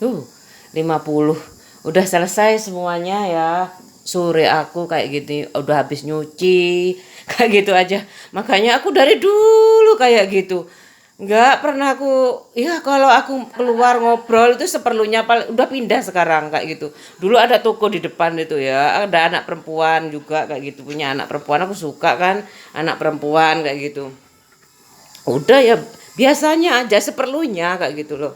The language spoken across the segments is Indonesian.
Tuh, 50. Udah selesai semuanya ya. Sore aku kayak gini, udah habis nyuci, kayak gitu aja. Makanya aku dari dulu kayak gitu. Nggak pernah aku, ya kalau aku keluar ngobrol itu seperlunya, udah pindah sekarang kayak gitu. Dulu ada toko di depan itu ya, ada anak perempuan juga kayak gitu, punya anak perempuan, aku suka kan anak perempuan kayak gitu. Udah ya biasanya aja seperlunya kayak gitu loh.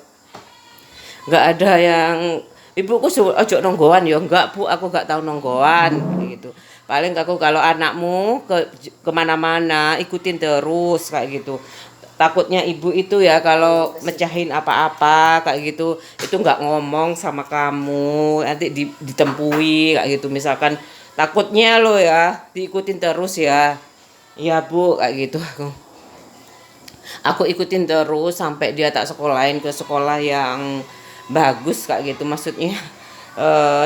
Nggak ada yang ibuku suruh ojo nonggoan ya enggak bu, aku nggak tahu nonggoan gitu. Paling aku kalau anakmu kemana-mana ikutin terus kayak gitu. Takutnya ibu itu ya kalau mecahin apa-apa kayak gitu itu nggak ngomong sama kamu nanti ditempui kayak gitu, misalkan takutnya lo ya diikutin terus ya. Iya bu kayak gitu aku ikutin terus sampai dia tak sekolahin ke sekolah yang bagus kayak gitu, maksudnya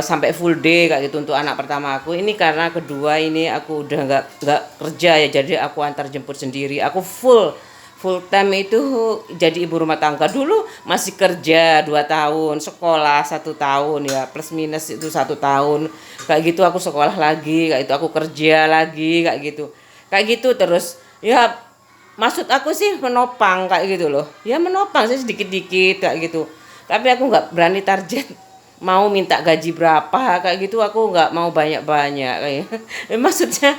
sampai full day kayak gitu untuk anak pertama aku ini. Karena kedua ini aku udah nggak kerja ya, jadi aku antar jemput sendiri, aku full time itu jadi ibu rumah tangga. Dulu masih kerja 2 tahun, sekolah 1 tahun ya, plus minus itu 1 tahun kayak gitu, aku sekolah lagi kayak itu, aku kerja lagi kayak gitu terus ya. Maksud aku sih menopang kayak gitu loh. Ya menopang sih sedikit-dikit kayak gitu. Tapi aku nggak berani target mau minta gaji berapa kayak gitu, aku nggak mau banyak-banyak kayak. Maksudnya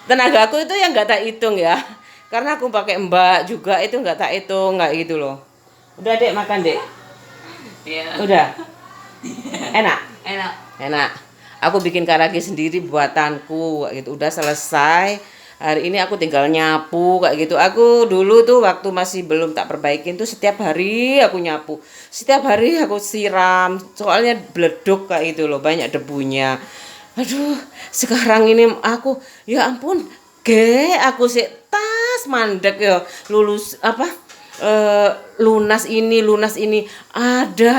tenaga aku itu yang nggak tak hitung ya. Karena aku pakai mbak juga itu nggak tak hitung kayak gitu loh. Udah dek makan dek. Iya. Udah. Enak. Enak. Enak. Aku bikin karaki sendiri buatanku kayak gitu. Udah selesai. Hari ini aku tinggal nyapu kayak gitu. Aku dulu tuh waktu masih belum tak perbaikin tuh setiap hari aku nyapu. Setiap hari aku siram. Soalnya beleduk kayak gitu loh, banyak debunya. Aduh, sekarang ini aku ya ampun, aku sih tas mandek ya lulus apa eh, lunas ini ada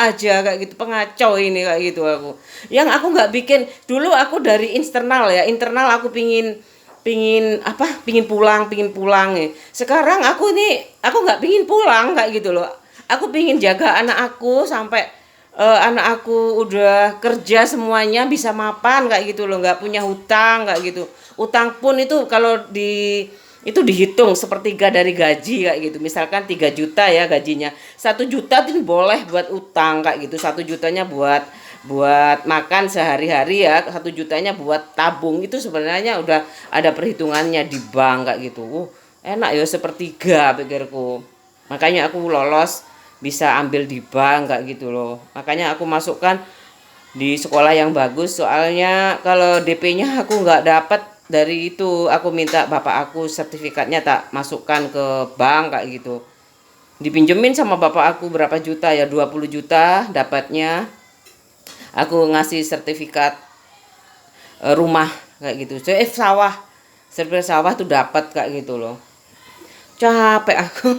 aja kayak gitu, pengacau ini kayak gitu aku. Yang aku nggak bikin dulu, aku dari internal ya, internal aku pingin pulang ya. Sekarang aku nggak pingin pulang kayak gitu loh. Aku pingin jaga anak aku sampai anak aku udah kerja semuanya bisa mapan kayak gitu loh, nggak punya hutang kayak gitu. Utang pun itu kalau itu dihitung sepertiga dari gaji kayak gitu, misalkan 3 juta ya gajinya, 1 juta itu boleh buat utang kayak gitu, 1 jutanya buat buat makan sehari-hari ya, 1 jutanya buat tabung. Itu sebenarnya udah ada perhitungannya di bank kayak gitu. Enak ya sepertiga pikirku, makanya aku lolos bisa ambil di bank kayak gitu loh. Makanya aku masukkan di sekolah yang bagus, soalnya kalau DP-nya aku nggak dapat dari itu, aku minta bapak aku sertifikatnya tak masukkan ke bank kayak gitu, dipinjemin sama bapak aku berapa juta ya, 20 juta dapatnya. Aku ngasih sertifikat rumah kayak gitu, sawah, sertifikat sawah tuh dapat kayak gitu loh. Capek aku.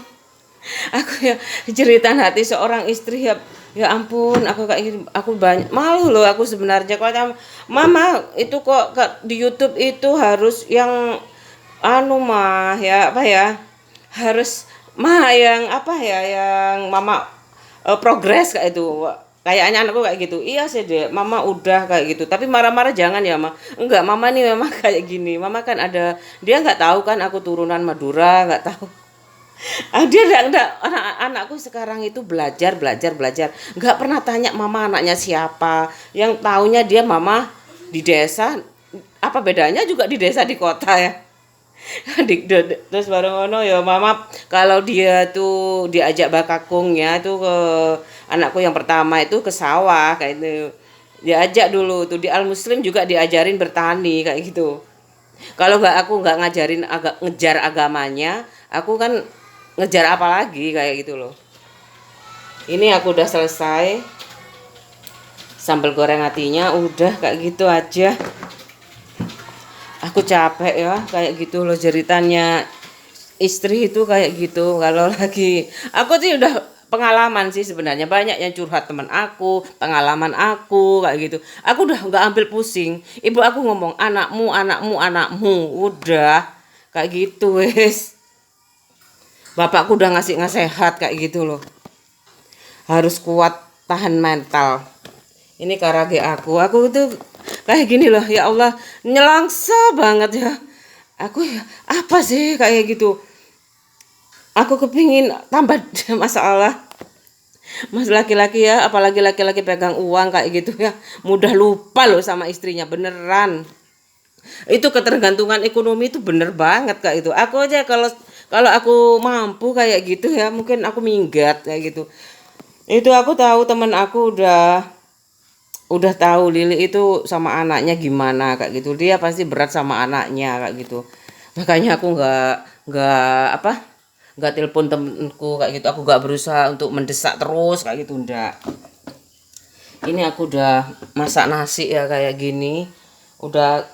Aku ya jeritan hati seorang istri ya. Ya ampun, aku kayak gini, aku banyak malu loh aku sebenarnya. Kalau mama itu kok di YouTube itu harus yang anu mah ya apa ya, harus mah yang apa ya, yang mama progres kayak itu. Kayaknya anakku kayak gitu. Iya sih deh, mama udah kayak gitu. Tapi marah-marah jangan ya, ma. Enggak, mama nih memang kayak gini. Mama kan ada, dia nggak tahu kan aku turunan Madura, nggak tahu. Dia enggak, anakku sekarang itu belajar belajar belajar, nggak pernah tanya mama anaknya siapa. Yang taunya dia mama di desa. Apa bedanya juga di desa di kota ya. Terus baru ngono ya mama, kalau dia tuh diajak bakakung ya tuh ke anakku yang pertama itu ke sawah kayak itu, diajak dulu tuh di Al Muslim juga diajarin bertani kayak gitu. Kalau aku nggak ngajarin ngejar agamanya, aku kan ngejar apa lagi kayak gitu loh. Ini aku udah selesai sambal goreng hatinya, udah kayak gitu aja. Aku capek ya kayak gitu loh jeritannya istri itu kayak gitu. Kalau lagi aku sih udah pengalaman sih sebenarnya, banyak yang curhat teman aku, pengalaman aku kayak gitu. Aku udah nggak ambil pusing. Ibu aku ngomong anakmu anakmu anakmu, udah kayak gitu wes. Bapakku udah ngasih nasihat kayak gitu loh, harus kuat tahan mental. Ini karage aku tuh kayak gini loh, ya Allah, nyelangsa banget ya. Aku ya, apa sih kayak gitu. Aku kepingin tambah masalah. Mas laki-laki ya, apalagi laki-laki pegang uang kayak gitu ya, mudah lupa loh sama istrinya, beneran. Itu ketergantungan ekonomi itu bener banget kak itu. Aku aja kalau kalau aku mampu kayak gitu ya, mungkin aku minggat kayak gitu. Itu aku tahu temen aku udah tahu Lili itu sama anaknya gimana kayak gitu. Dia pasti berat sama anaknya kayak gitu. Makanya aku nggak apa nggak telepon temenku kayak gitu. Aku nggak berusaha untuk mendesak terus kayak gitu, ndak. Ini aku udah masak nasi ya kayak gini. Udah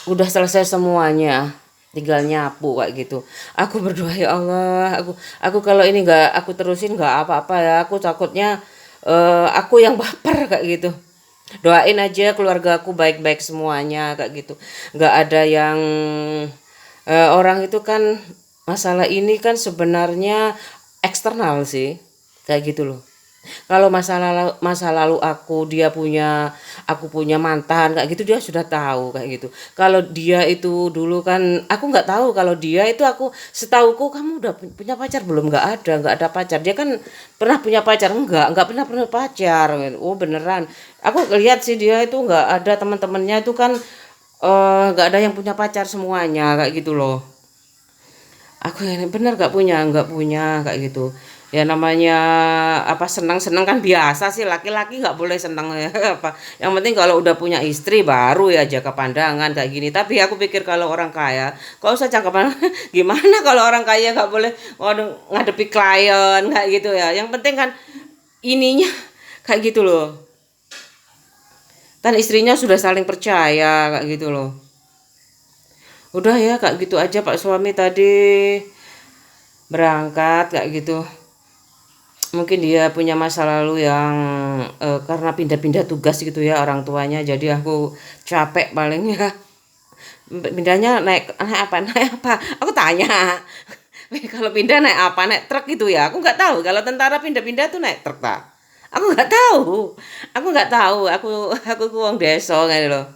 udah selesai semuanya, tinggal nyapu kayak gitu. Aku berdoa, ya Allah, aku kalau ini nggak aku terusin nggak apa-apa ya, aku takutnya aku yang baper kayak gitu. Doain aja keluarga aku baik-baik semuanya kayak gitu, nggak ada yang orang itu kan, masalah ini kan sebenarnya eksternal sih kayak gitu loh. Kalau masa lalu aku, aku punya mantan kayak gitu, dia sudah tahu kayak gitu. Kalau dia itu dulu kan aku nggak tahu, kalau dia itu aku setauku, kamu udah punya pacar belum? Nggak ada pacar. Dia kan pernah punya pacar? Nggak pernah pacar. Oh beneran. Aku lihat sih dia itu nggak ada, teman-temannya itu kan nggak ada yang punya pacar semuanya kayak gitu loh. Aku ini bener nggak punya kayak gitu. Ya namanya apa, senang-senang kan biasa sih, laki-laki nggak boleh senang ya apa. Yang penting kalau udah punya istri baru ya jaga pandangan kayak gini. Tapi aku pikir kalau orang kaya, kok usah jaga pandangan. Gimana kalau orang kaya nggak boleh, waduh, ngadepi klien kayak gitu ya. Yang penting kan ininya kayak gitu loh. Kan istrinya sudah saling percaya kayak gitu loh. Udah ya kayak gitu aja, Pak suami tadi berangkat kayak gitu. Mungkin dia punya masa lalu yang karena pindah-pindah tugas gitu ya orang tuanya, jadi aku capek paling ya. Pindahnya naik apa aku tanya. Kalau pindah naik apa, naik truk gitu ya, aku nggak tahu kalau tentara pindah-pindah tuh naik truk tak. Aku nggak tahu aku uang desa gitu loh.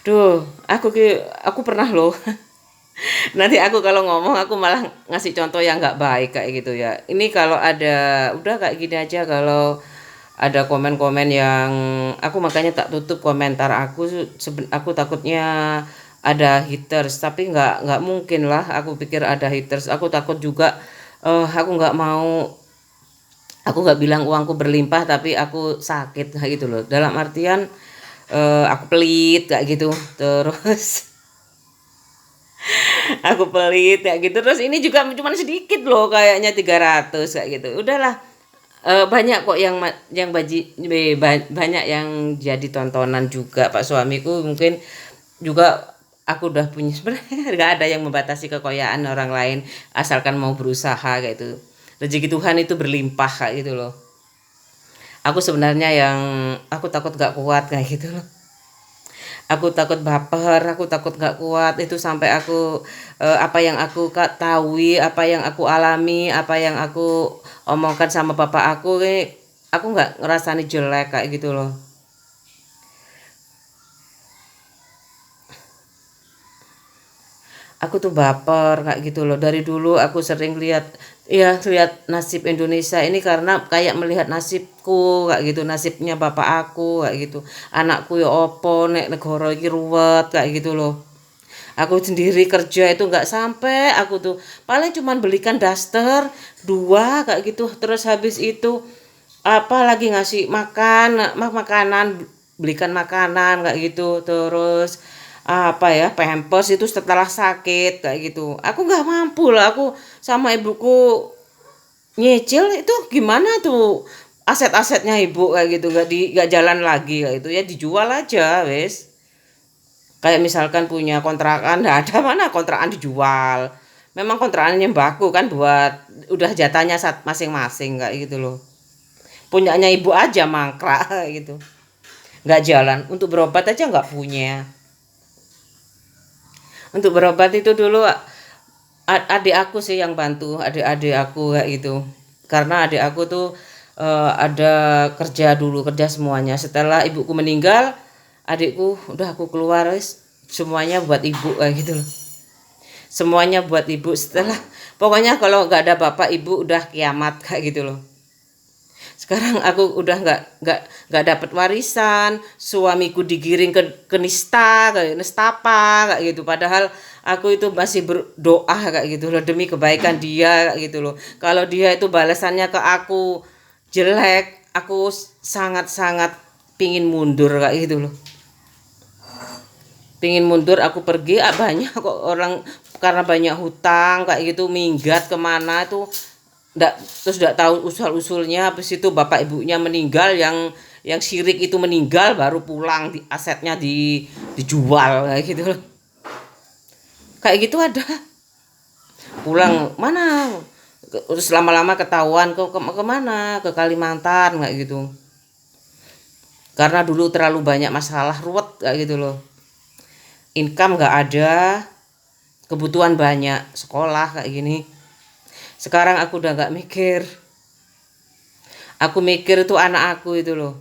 Duh, aku pernah loh. Nanti aku kalau ngomong aku malah ngasih contoh yang nggak baik kayak gitu ya. Ini kalau ada, udah kayak gini aja, kalau ada komen-komen yang aku makanya tak tutup komentar aku. Aku takutnya ada haters, tapi nggak mungkin lah. Aku pikir ada haters. Aku takut juga. Aku nggak mau. Aku nggak bilang uangku berlimpah, tapi aku sakit kayak gitu loh. Dalam artian aku pelit kayak gitu. Terus aku pelit kayak gitu, terus ini juga cuma sedikit loh, kayaknya 300 kayak gitu. Udahlah, banyak kok banyak yang jadi tontonan juga. Pak suamiku mungkin juga, aku udah punya sebenarnya nggak ada yang membatasi kekayaan orang lain asalkan mau berusaha kayak itu. Rezeki Tuhan itu berlimpah kayak gitu loh. Aku sebenarnya yang aku takut gak kuat kayak gitu loh. Aku takut baper, aku takut nggak kuat itu, sampai aku apa yang aku ketahui, apa yang aku alami, apa yang aku omongkan sama bapak aku, aku nggak ngerasani jelek kayak gitu loh. Aku tuh baper kayak gitu loh. Dari dulu aku sering lihat, ya lihat nasib Indonesia ini, karena kayak melihat nasibku kayak gitu, nasibnya bapak aku kayak gitu. Anakku ya opo nek negara iki ruwet kayak gitu loh. Aku sendiri kerja itu nggak sampai, aku tuh paling cuman belikan daster dua kayak gitu, terus habis itu apa lagi ngasih makanan, belikan makanan kayak gitu, terus apa ya, pampers itu setelah sakit kayak gitu. Aku nggak mampu lah, aku sama ibuku nyicil itu gimana tuh, aset-asetnya ibu kayak gitu nggak jalan lagi kayak gitu ya, dijual aja wes. Kayak misalkan punya kontrakan, nggak ada, mana kontrakan dijual. Memang kontrakannya baku kan, buat udah jatahnya masing-masing kayak gitu loh. Punyanya ibu aja mangkrak kayak gitu. Nggak jalan. Untuk berobat aja nggak punya. Untuk berobat itu dulu adik aku sih yang bantu, adik-adik aku kayak gitu. Karena adik aku tuh ada kerja dulu, kerja semuanya. Setelah ibuku meninggal, adikku udah aku keluar wis, semuanya buat ibu kayak gitu loh. Semuanya buat ibu. Setelah pokoknya kalau nggak ada bapak ibu udah kiamat kayak gitu loh. Sekarang aku udah nggak dapat warisan, suamiku digiring ke nista, ke nestapa kayak gitu. Padahal aku itu masih berdoa kayak gitu loh demi kebaikan dia kayak gitu loh. Kalau dia itu balasannya ke aku jelek, aku sangat-sangat pingin mundur kayak gitu loh. Pingin mundur, aku pergi, banyak kok orang karena banyak hutang kayak gitu minggat kemana itu ndak, terus ndak tahu usul-usulnya. Habis itu bapak ibunya meninggal, yang syirik itu meninggal baru pulang, asetnya dijual kayak gitu loh. Kayak gitu ada. Pulang mana, terus lama-lama ketahuan kemana, ke Kalimantan kayak gitu. Karena dulu terlalu banyak masalah, ruwet kayak gitu loh. Income nggak ada, kebutuhan banyak, sekolah kayak gini. Sekarang aku udah nggak mikir. Aku mikir itu anak aku itu loh.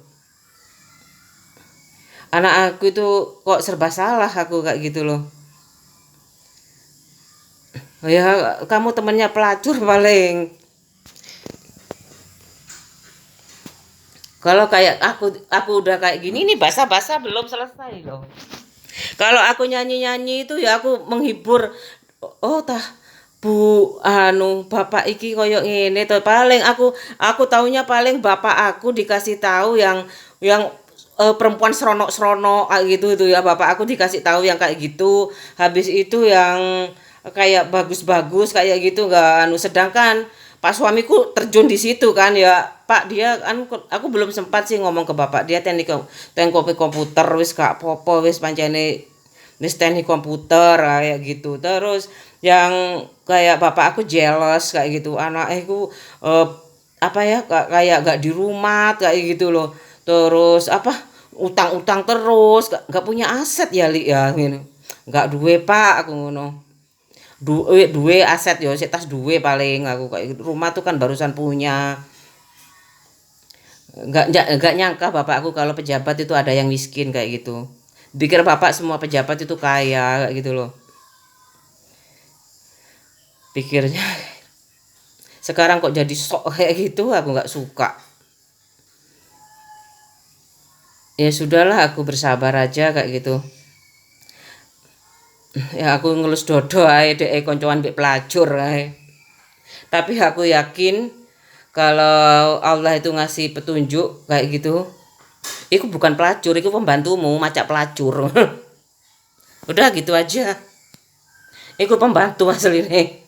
Anak aku itu kok serba salah aku kayak gitu loh. Ya kamu temennya pelacur paling. Kalau kayak aku udah kayak gini nih, basa-basa belum selesai loh. Kalau aku nyanyi-nyanyi itu ya aku menghibur. Oh tah Bu bapak iki koyo ngene to, paling aku taunya paling bapak aku dikasih tahu yang perempuan seronok-seronok kayak gitu itu ya, bapak aku dikasih tahu yang kayak gitu. Habis itu yang kayak bagus-bagus kayak gitu enggak sedangkan Pak suamiku terjun di situ kan ya. Pak dia kan, aku belum sempat sih ngomong ke bapak dia, teknik komputer wis gak popo wis pancene wis teknik komputer kayak gitu. Terus yang kayak bapak aku jealous kayak gitu, anakku apa ya kayak gak di rumah kayak gitu loh. Terus apa, utang-utang terus, gak punya aset ya Li ya ngene. Gak duwe Pak aku ngono. Duwe aset ya sik tas duwe paling aku kayak gitu. Rumah tuh kan barusan punya. Enggak nyangka bapak aku kalau pejabat itu ada yang miskin kayak gitu. Pikir bapak semua pejabat itu kaya kayak gitu loh. Pikirnya sekarang kok jadi sok kayak gitu, aku nggak suka. Ya sudahlah, aku bersabar aja kayak gitu. Ya aku ngelus dodo ae dek koncoan mbek pelacur ae. Tapi aku yakin kalau Allah itu ngasih petunjuk kayak gitu, itu bukan pelacur, itu pembantumu macak pelacur. Udah gitu aja. Itu pembantu aslinya.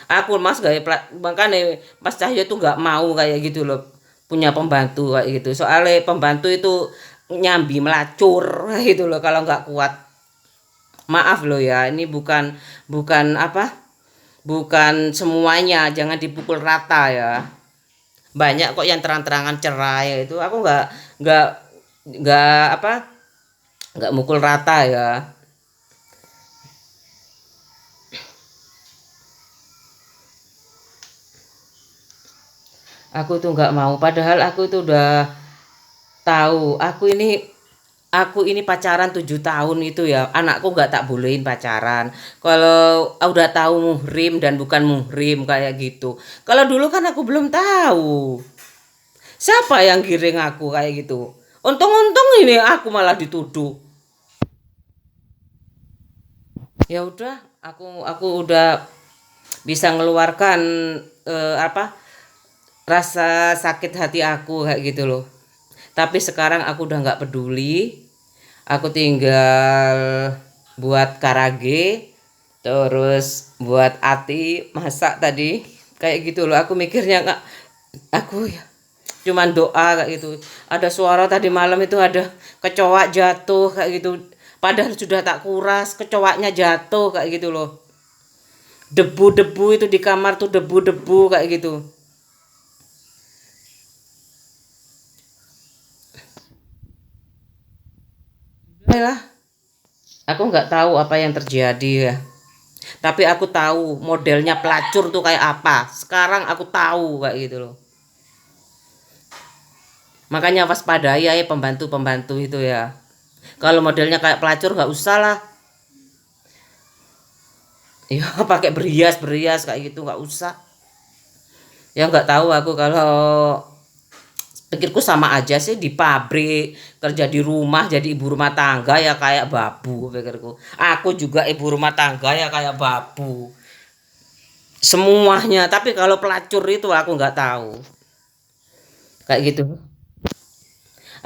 Aku mas gak makanya Mas Cahyo itu nggak mau kayak gitu loh, punya pembantu kayak gitu. Soalnya pembantu itu nyambi melacur gitu loh kalau nggak kuat. Maaf loh ya, ini bukan bukan apa? Bukan semuanya, jangan dipukul rata ya. Banyak kok yang terang-terangan cerai itu. Aku nggak nggak apa? Nggak mukul rata ya. Aku tuh nggak mau. Padahal aku itu udah tahu. Aku ini pacaran 7 tahun itu ya. Anakku nggak tak bolehin pacaran. Kalau udah tahu muhrim dan bukan muhrim kayak gitu. Kalau dulu kan aku belum tahu. Siapa yang giring aku kayak gitu? Untung-untung ini aku malah dituduh. Ya udah, aku udah bisa ngeluarkan apa rasa sakit hati aku kayak gitu loh. Tapi sekarang aku udah nggak peduli. Aku tinggal buat karage, terus buat ati masak tadi kayak gitu loh. Aku mikirnya nggak, aku ya cuman doa kayak gitu. Ada suara tadi malam itu ada kecoak jatuh kayak gitu. Padahal sudah tak kuras, kecoaknya jatuh kayak gitu loh. Debu-debu itu di kamar tuh, debu-debu kayak gitu. Lah, aku nggak tahu apa yang terjadi ya. Tapi aku tahu modelnya pelacur tuh kayak apa. Sekarang aku tahu kayak gitu loh. Makanya waspadai ya pembantu-pembantu itu ya. Kalau modelnya kayak pelacur nggak usah lah. Ya pakai berias-berias kayak gitu nggak usah. Ya nggak tahu aku, kalau pikirku sama aja sih, di pabrik, kerja di rumah jadi ibu rumah tangga ya kayak babu pikirku. Aku juga ibu rumah tangga ya kayak babu. Semuanya, tapi kalau pelacur itu aku nggak tahu. Kayak gitu.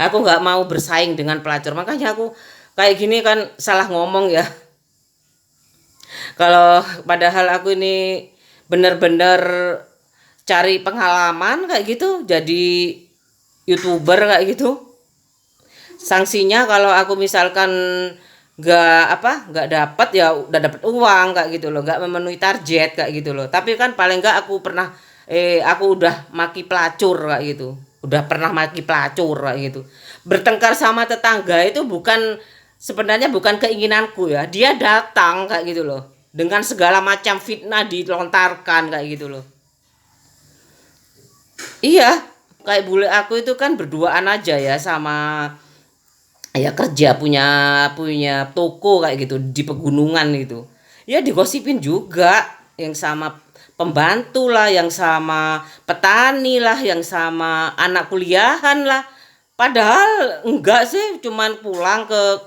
Aku nggak mau bersaing dengan pelacur. Makanya aku kayak gini kan salah ngomong ya. Kalau padahal aku ini bener-bener cari pengalaman kayak gitu, jadi YouTuber kayak gitu. Sanksinya kalau aku misalkan nggak dapat, ya udah dapat uang kayak gitu loh, nggak memenuhi target kayak gitu loh. Tapi kan paling nggak aku pernah aku udah maki pelacur kayak gitu. Udah pernah maki pelacur kayak gitu. Bertengkar sama tetangga itu sebenarnya bukan keinginanku ya. Dia datang kayak gitu loh. Dengan segala macam fitnah dilontarkan kayak gitu loh. Iya, kayak bule aku itu kan berduaan aja ya sama, ya kerja punya punya toko kayak gitu di pegunungan itu. Ya digosipin juga, yang sama pembantu lah, yang sama petani lah, yang sama anak kuliahan lah. Padahal enggak sih, cuman pulang ke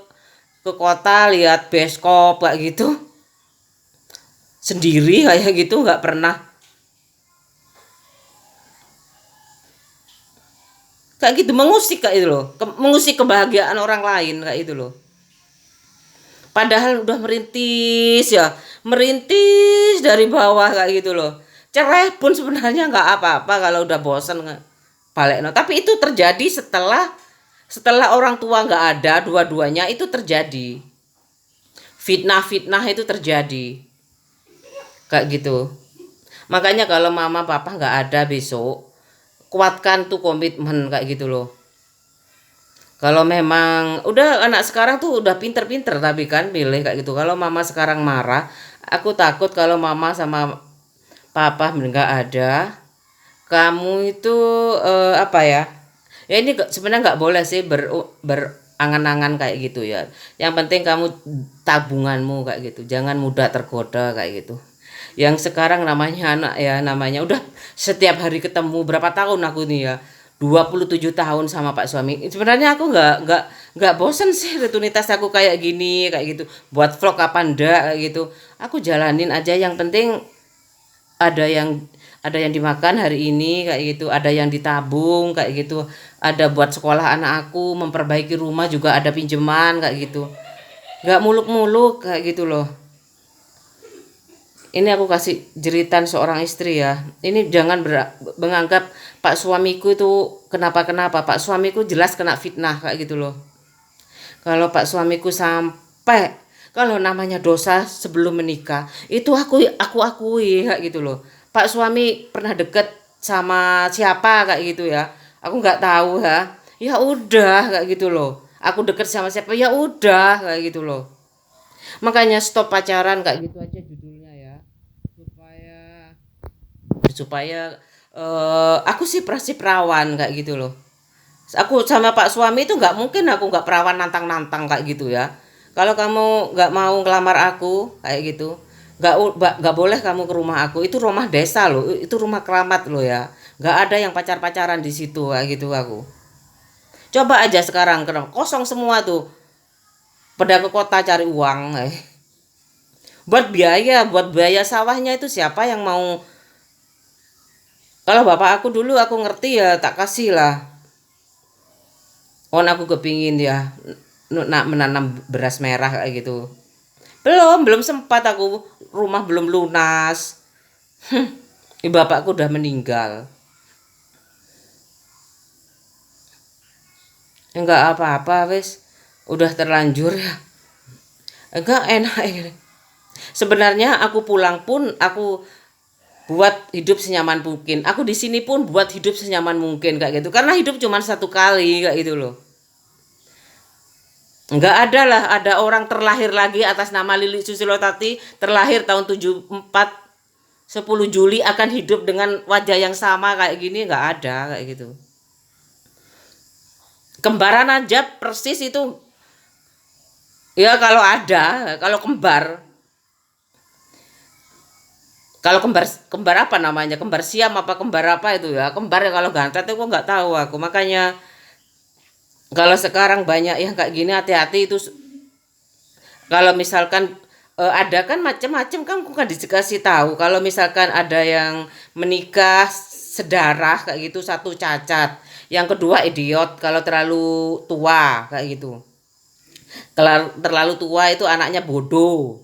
kota lihat beskop kayak gitu sendiri kayak gitu, nggak pernah kayak gitu mengusik kayak itu loh, mengusik kebahagiaan orang lain kayak itu loh. Padahal udah merintis ya, merintis dari bawah kayak gitu loh. Cerai pun sebenarnya nggak apa-apa kalau udah bosen balik no. Tapi itu terjadi setelah setelah orang tua nggak ada, dua-duanya itu terjadi. Fitnah-fitnah itu terjadi kayak gitu. Makanya kalau mama papa nggak ada besok, kuatkan tuh komitmen kayak gitu loh. Kalau memang udah anak sekarang tuh udah pinter-pinter, tapi kan milih kayak gitu. Kalau mama sekarang marah, aku takut kalau mama sama papa nggak ada, kamu itu apa ya? Ya ini sebenarnya nggak boleh sih berangan-angan kayak gitu ya. Yang penting kamu tabunganmu kayak gitu. Jangan mudah tergoda kayak gitu. Yang sekarang namanya anak ya, namanya udah setiap hari ketemu, berapa tahun aku nih ya, 27 tahun sama Pak suami. Sebenarnya aku nggak bosen sih rutinitas aku kayak gini kayak gitu. Buat vlog apa ndak kayak gitu. Aku jalanin aja, yang penting ada yang ada yang dimakan hari ini kayak gitu, ada yang ditabung kayak gitu, ada buat sekolah anak aku, memperbaiki rumah juga ada pinjaman kayak gitu. Nggak muluk-muluk kayak gitu loh. Ini aku kasih jeritan seorang istri ya. Ini jangan menganggap Pak suamiku itu kenapa-kenapa. Pak suamiku jelas kena fitnah kayak gitu loh. Kalau Pak suamiku sampai, kalau namanya dosa sebelum menikah, itu aku akui kayak gitu loh. Pak suami pernah deket sama siapa kayak gitu ya. Aku nggak tahu ya. Ya udah kayak gitu loh. Aku deket sama siapa ya udah kayak gitu loh. Makanya stop pacaran kayak gitu aja judulnya ya. Supaya supaya aku sih pasti perawan kayak gitu loh. Aku sama Pak suami itu nggak mungkin aku nggak perawan nantang-nantang kayak gitu ya. Kalau kamu nggak mau ngelamar aku kayak gitu, nggak boleh kamu ke rumah aku. Itu rumah desa loh, itu rumah keramat loh ya. Nggak ada yang pacar-pacaran di situ kayak gitu aku. Coba aja sekarang kosong semua tuh. Pada ke kota cari uang. Buat biaya sawahnya itu siapa yang mau? Kalau bapak aku dulu aku ngerti ya tak kasih lah. Oh, aku kepingin ya nak menanam beras merah kayak gitu. Belum sempat aku, rumah belum lunas. Bapakku udah meninggal. Enggak apa-apa wes. Udah terlanjur ya. Enggak enak ini. Sebenarnya aku pulang pun aku buat hidup senyaman mungkin. Aku di sini pun buat hidup senyaman mungkin kayak gitu. Karena hidup cuma satu kali kayak gitu loh. Enggak ada lah, ada orang terlahir lagi atas nama Lili Susilowati, terlahir tahun 74, 10 Juli akan hidup dengan wajah yang sama kayak gini, enggak ada kayak gitu. Kembaran aja persis itu. Ya kalau ada, kalau kembar kembar apa namanya? Kembar siam apa kembar apa itu ya? Kembar ya kalau gantet itu kok nggak tahu aku. Makanya kalau sekarang banyak yang kayak gini hati-hati itu kalau misalkan ada kan macam-macam kan aku kan dikasih tahu kalau misalkan ada yang menikah sedarah kayak gitu satu cacat. Yang kedua idiot kalau terlalu tua kayak gitu. Kalau terlalu tua itu anaknya bodoh.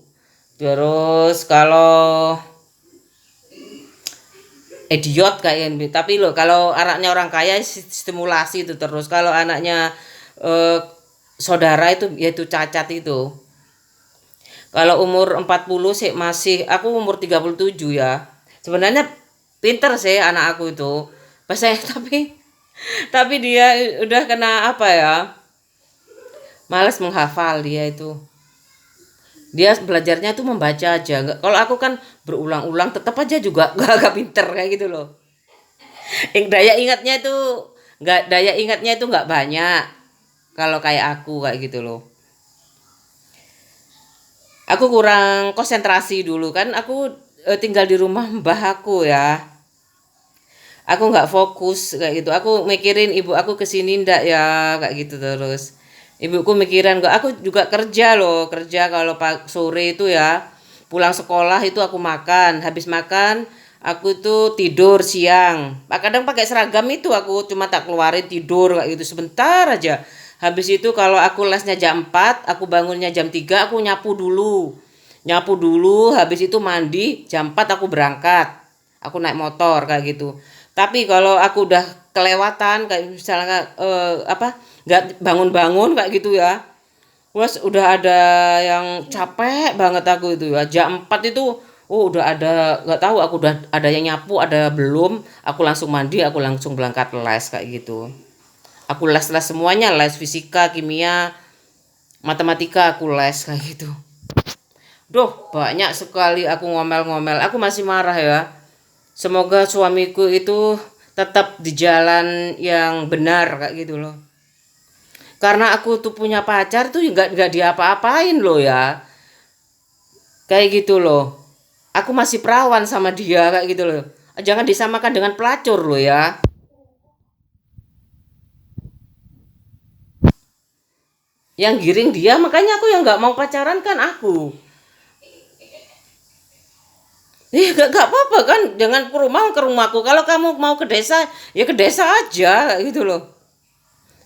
Terus kalau idiot kayak gitu. Tapi loh kalau anaknya orang kaya stimulasi itu terus. Kalau anaknya eh, saudara itu yaitu cacat itu. Kalau umur 40 sih masih aku umur 37 ya. Sebenarnya pinter sih anak aku itu. Pas saya tapi dia udah kena apa ya? Males menghafal dia itu. Dia belajarnya tuh membaca aja. Nggak, kalau aku kan berulang-ulang tetap aja juga gak pinter kayak gitu loh. Daya ingatnya itu nggak banyak. Kalau kayak aku kayak gitu loh. Aku kurang konsentrasi dulu kan aku tinggal di rumah mbah aku ya. Aku nggak fokus kayak gitu. Aku mikirin ibu aku kesini ndak ya kayak gitu terus. Ibuku mikiran nggak. Aku juga kerja loh, kerja kalau sore itu ya. Pulang sekolah itu aku makan. Habis makan aku tuh tidur siang. Kadang pakai seragam itu aku cuma tak keluarin tidur kayak gitu sebentar aja. Habis itu kalau aku lesnya jam 4 aku bangunnya jam 3 aku nyapu dulu. Nyapu dulu, habis itu mandi, jam 4 aku berangkat. Aku naik motor kayak gitu. Tapi kalau aku udah kelewatan kayak misalnya apa nggak bangun-bangun kayak gitu ya. Wes udah ada yang capek banget aku itu ya. Jam 4 itu udah ada nggak tahu aku udah ada yang nyapu, ada belum. Aku langsung mandi, aku langsung berangkat les kayak gitu. Aku les-les semuanya, les fisika, kimia, matematika aku les kayak gitu. Duh, banyak sekali aku ngomel-ngomel. Aku masih marah ya. Semoga suamiku itu tetap di jalan yang benar kayak gitu loh. Karena aku tuh punya pacar tuh nggak diapa-apain loh ya. Kayak gitu loh. Aku masih perawan sama dia kayak gitu loh. Jangan disamakan dengan pelacur loh ya. Yang giring dia makanya aku yang nggak mau pacaran kan aku. Gak apa-apa kan, jangan ke rumahku. Kalau kamu mau ke desa, ya ke desa aja, kayak gitu loh.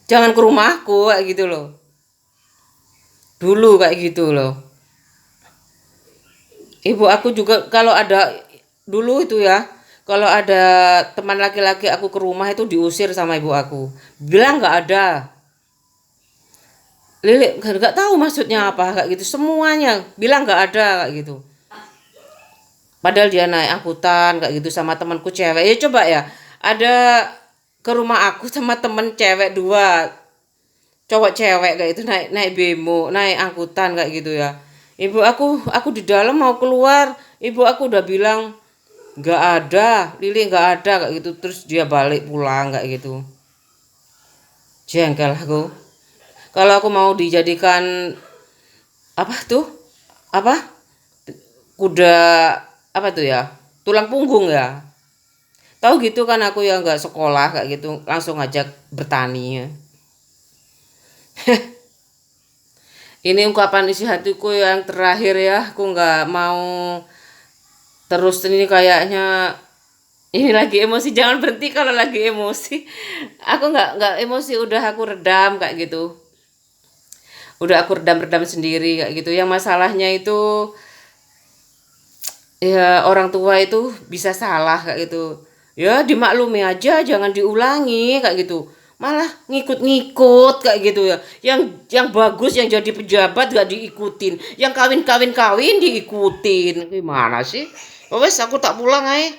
Jangan ke rumahku, kayak gitu loh. Dulu kayak gitu loh. Ibu aku juga kalau ada dulu itu ya, kalau ada teman laki-laki aku ke rumah itu diusir sama ibu aku. Bilang nggak ada. Lili nggak tahu maksudnya apa kayak gitu. Semuanya bilang nggak ada kayak gitu. Padahal dia naik angkutan kayak gitu sama temanku cewek. Ya coba ya, ada ke rumah aku sama temen cewek dua, cowok cewek kayak itu naik naik bemo, naik angkutan kayak gitu ya. Ibu aku di dalam mau keluar, ibu aku udah bilang nggak ada, Lili nggak ada kayak gitu. Terus dia balik pulang kayak gitu. Jengkel aku. Kalau aku mau dijadikan apa tuh? Apa? Kuda apa tuh ya? Tulang punggung ya. Tahu gitu kan aku yang nggak sekolah kayak gitu langsung ngajak bertani ya. Ini ungkapan isi hatiku yang terakhir ya. Aku nggak mau terus ini kayaknya ini lagi emosi jangan berhenti kalau lagi emosi. Aku nggak emosi udah aku redam kayak gitu. Udah aku redam sendiri kayak gitu. Yang masalahnya itu ya orang tua itu bisa salah kayak gitu. Ya dimaklumi aja jangan diulangi kayak gitu. Malah ngikut-ngikut kayak gitu ya. Yang bagus yang jadi pejabat gak diikutin. Yang kawin-kawin diikutin. Gimana sih? Wes aku tak pulang aja.